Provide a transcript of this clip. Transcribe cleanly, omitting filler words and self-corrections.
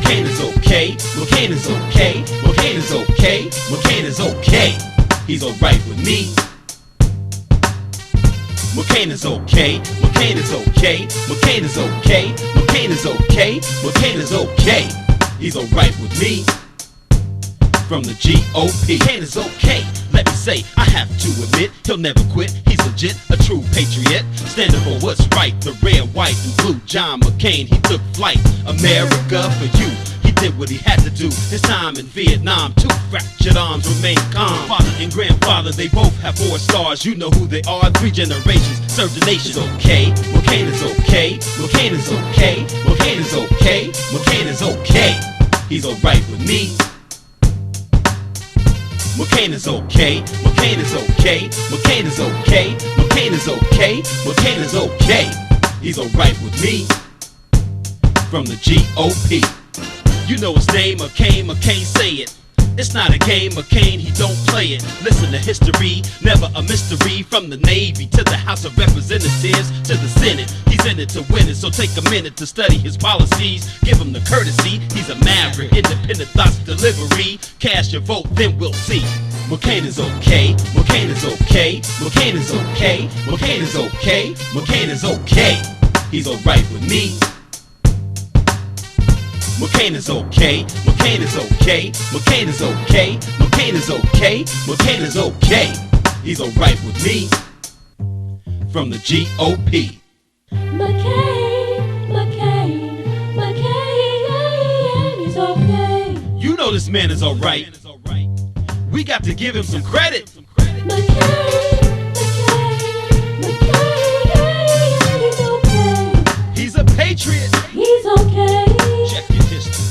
McCain is okay. McCain is okay. McCain is okay. McCain is okay. He's alright with me. McCain is okay. McCain is okay. McCain is okay. McCain is okay. McCain is okay. He's alright with me. From the GOP. McCain is okay. Let me say, I have to admit, he'll never quit. He's legit, a true patriot, standing for what's right. The red, white, and blue. John McCain, he took flight. America for you. He did what he had to do. His time in Vietnam, two fractured arms remain calm. Father and grandfather, they both have 4 stars. You know who they are. 3 generations served the nation. Okay, McCain is okay. McCain is okay. McCain is okay. McCain is okay. He's alright with me. McCain is okay. McCain is okay. McCain is okay. McCain is okay. McCain is okay. He's alright with me. From the GOP. You know his name, McCain, McCain say it. It's not a game, McCain, he don't play it. Listen to history, never a mystery. From the Navy to the House of Representatives to the Senate, he's in it to win it. So take a minute to study his policies. Give him the courtesy, he's a maverick. Independent thoughts delivery. Cast your vote, then we'll see. McCain is okay. McCain is okay. McCain is okay. McCain is okay. McCain is okay. He's alright with me. McCain is okay. McCain is okay. McCain is okay. McCain is okay. McCain is okay. He's alright with me. From the GOP. McCain is okay. You know this man is alright. We got to give him some credit. McCain is okay. He's a patriot. He's okay. Check your history.